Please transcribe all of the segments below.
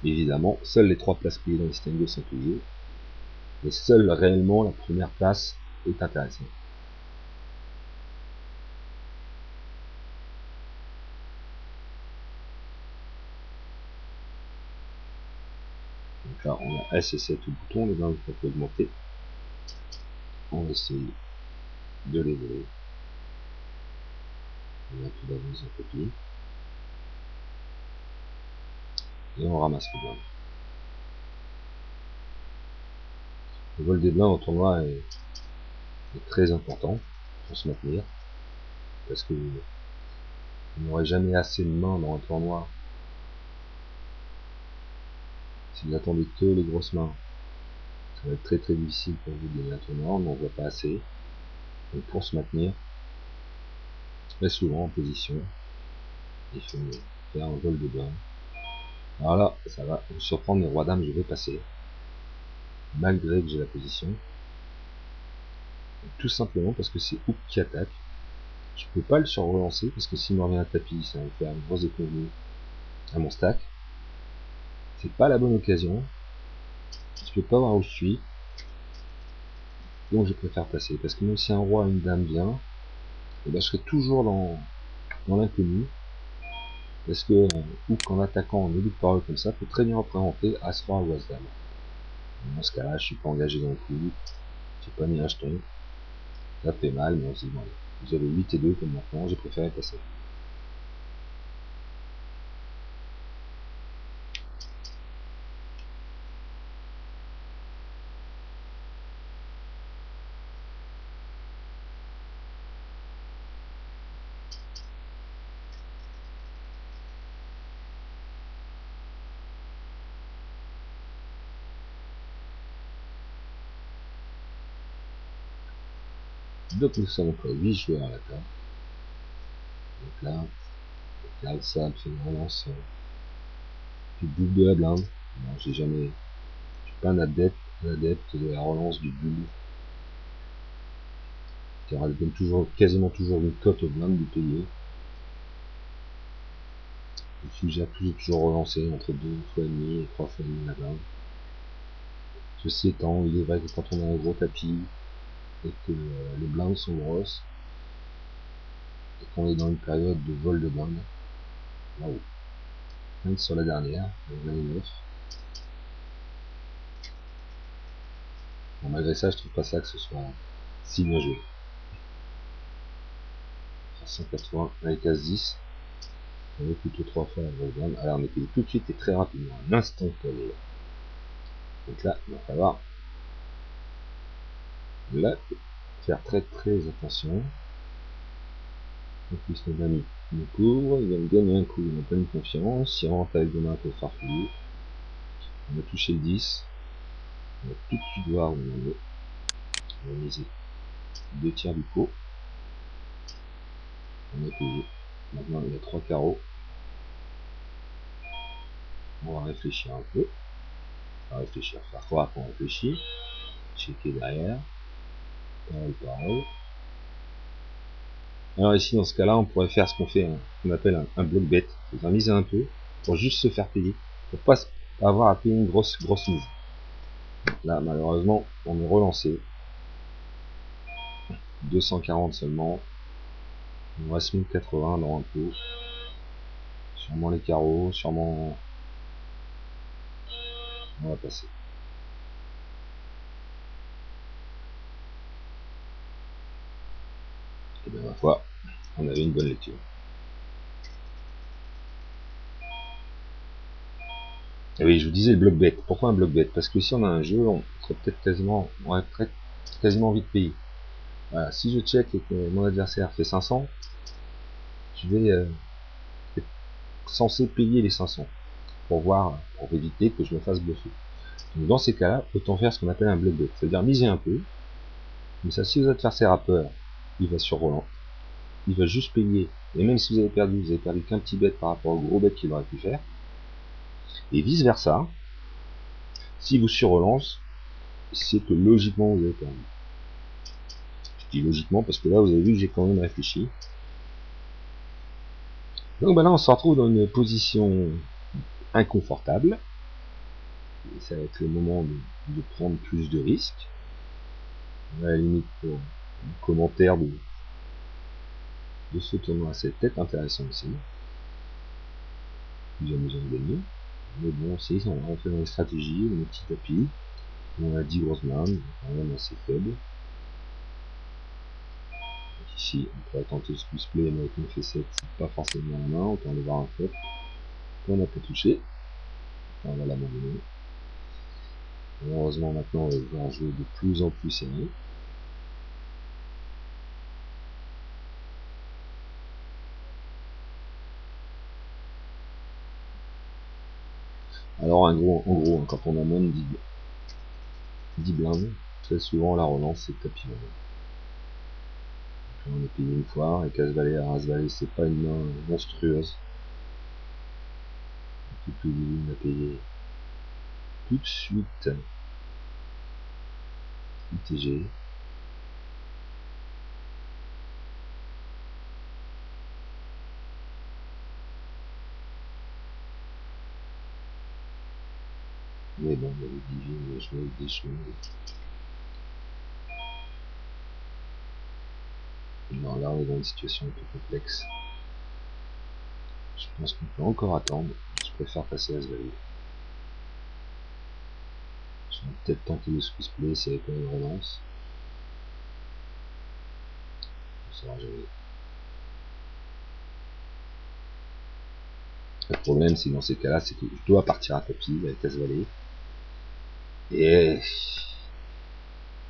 Évidemment, seules les 3 places payées dans le système 2 sont payées, et seule réellement la première place est intéressante. Donc là, on a S7 au bouton, les blindes peuvent augmenter. On va essayer de les voler. On a tout d'avance en copie. Et on ramasse les blindes. Le vol des blindes en tournoi est très important pour se maintenir. Parce que on n'aurait jamais assez de mains dans un tournoi. Si vous attendez que les grosses mains, ça va être très difficile pour vous de gagner un tournoi, on n'en voit pas assez. Donc pour se maintenir, très souvent en position, il faut faire un vol de blindes. Alors là, ça va me surprendre, les rois dames, je vais passer. Malgré que j'ai la position. Tout simplement parce que c'est Hook qui attaque. Je peux pas le sur-relancer parce que s'il me revient à tapis, ça va me faire une grosse déconvenue à mon stack. C'est pas la bonne occasion. Je peux pas voir où je suis. Donc je préfère passer. Parce que même si un roi et une dame vient, et ben je serai toujours dans l'inconnu. Parce que Hook en attaquant en début de parole comme ça peut très bien représenter As-Roi ou As-Dame. Dans ce cas-là, je suis pas engagé dans le coup. J'ai pas mis un jeton. Ça fait mal, mais on se dit bon, vous avez 8 et 2 comme maintenant, j'ai préféré passer. Donc nous sommes encore 8 joueurs à la table. Donc là ça fait une relance du double de la blinde. Non, je suis pas un adepte de la relance du double. Car elle donne quasiment toujours une cote aux blindes du payé. Je suggère toujours relancer entre 2 fois et demi et 3 fois et demi la blinde. Ceci étant, il est vrai que quand on a un gros tapis et que les blindes sont grosses, et qu'on est dans une période de vol de blindes, là-haut. Même sur la dernière, la 9. Bon, malgré ça, je trouve pas ça que ce soit si bien joué. 180 avec As 10. On est plutôt 3 fois la vol blinde. Alors on est payé tout de suite et très rapidement, un instant collé. Donc là, il va falloir là faire très attention. En plus, nos amis nous couvre, il va me gagner un coup, il n'a pas une confiance, il rentre avec des mains un peu farfelues. On a touché le 10, on va tout de suite voir où on en est. On va miser 2 tiers du pot. On a payé. Maintenant il y a 3 carreaux. On va réfléchir un peu. On va réfléchir, faire croire qu'on réfléchit. Checker derrière. Parole. Alors ici dans ce cas là on pourrait faire ce qu'on appelle un bloc bet, c'est-à-dire miser un peu pour juste se faire payer, pour pas avoir à payer une grosse mise. Là malheureusement on est relancé, 240 seulement, il nous reste 1080 dans un pot, sûrement les carreaux, sûrement on va passer. Et bien ma foi, on avait une bonne lecture. Et oui, je vous disais le bloc bet. Pourquoi un bloc bet? Parce que si on a un jeu, on serait peut-être quasiment envie de payer. Voilà, si je check et que mon adversaire fait 500, je vais être censé payer les 500 pour éviter que je me fasse bluffer. Donc dans ces cas-là, autant faire ce qu'on appelle un bloc bet, c'est-à-dire miser un peu. Mais ça, si votre adversaire a peur, il va sur Roland, il va juste payer. Et même si vous avez perdu qu'un petit bet par rapport au gros bet qu'il aurait pu faire. Et vice versa, si vous surrelance, c'est que logiquement vous avez perdu. Je dis logiquement parce que là vous avez vu que j'ai quand même réfléchi. Donc là on se retrouve dans une position inconfortable. Et ça va être le moment de prendre plus de risques. À la limite, pour un commentaire de ce tournoi, c'est peut-être intéressant aussi. Plus amusant de gagner. Mais bon, c'est ça, on fait dans les stratégies, on est petit à petit. On a 10 grosses mains, quand même assez faible. Donc ici, on pourrait tenter ce plus play, mais avec une F7, c'est pas forcément la main, autant aller voir un flop qu'on n'a pas touché. Enfin, on va l'abandonner. Heureusement, maintenant, on va pouvoir jouer de plus en plus serré. Alors, en gros, quand on a moins de 10 blindes, très souvent, la relance, c'est tapis. On est payé une fois, avec As-Valet à As-Valet, c'est pas une main monstrueuse. Tout on a payé tout de suite ITG. Mais bon, il y avait Divine, je joué des choses. Non, là on est dans une situation un peu complexe. Je pense qu'on peut encore attendre. Je préfère passer à ce valet. Je vais peut-être tenter le squeeze play si elle est une relance. On saura jamais. Le problème, c'est que dans ces cas-là, c'est que je dois partir à tapis avec as valet. Et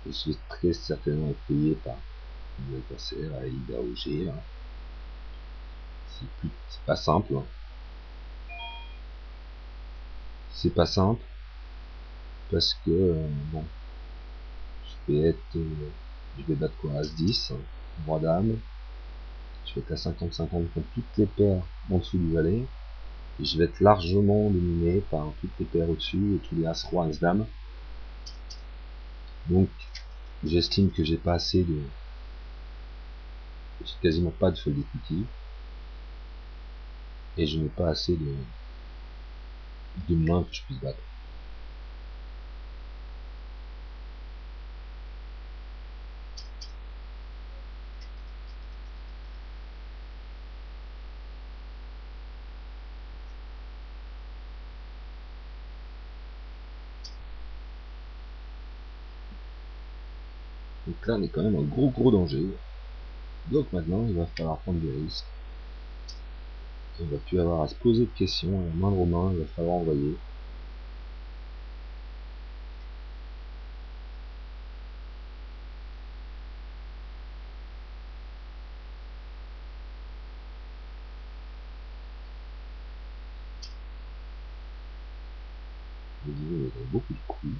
je vais très certainement être payé par mon adversaire à Ida OG. C'est pas simple. C'est pas simple parce que bon, je vais battre quoi, As-10, roi dame, je vais être à 50-50 contre toutes les paires en dessous du valet, et je vais être largement dominé par toutes les paires au-dessus et tous les As roi As dame. Donc j'estime que j'ai pas assez de, j'ai quasiment pas de fold equity et je n'ai pas assez de mains que je puisse battre. Donc là on est quand même en gros danger. Donc maintenant il va falloir prendre des risques. On va plus avoir à se poser de questions, à la moindre main il va falloir envoyer. Je disais, il y a beaucoup de coups.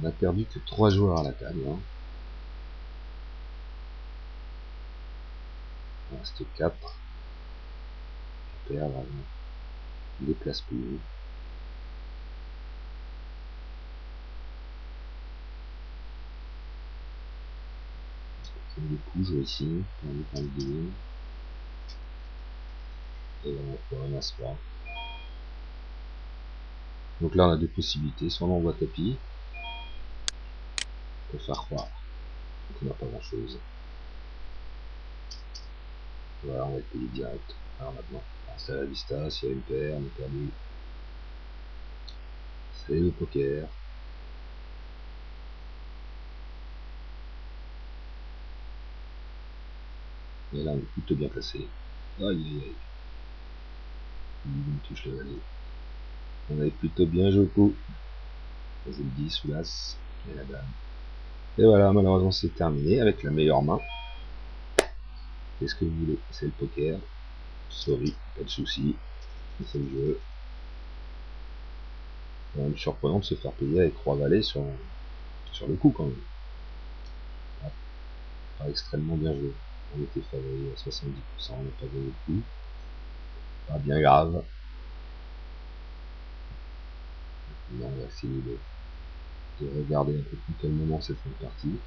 On a perdu que 3 joueurs à la table. Hein. Il reste 4. On perd des places plus. Du coup, je vais ici, on est en game. Et on va faire un as-roi. Donc là, on a deux possibilités. Soit on envoie tapis, pour faire croire qu'on n'a pas grand chose. Voilà, on va être payé direct. Alors maintenant, c'est à la vista, s'il y a une paire, on est perdu. C'est le poker. Et là, on est plutôt bien placé. Aïe aïe aïe. Il me touche le valet. On avait plutôt bien joué le coup. Je vous le dis, sous l'as et la dame. Et voilà, malheureusement, c'est terminé avec la meilleure main. Qu'est-ce que vous voulez? C'est le poker. Sorry, pas de soucis. C'est le jeu. C'est quand même surprenant de se faire payer avec roi valet sur le coup quand même. Pas extrêmement bien joué. On était favori à 70%, on n'a pas gagné le coup. Pas bien grave. Maintenant, on va essayer de regarder un peu plus quel moment cette fin de partie.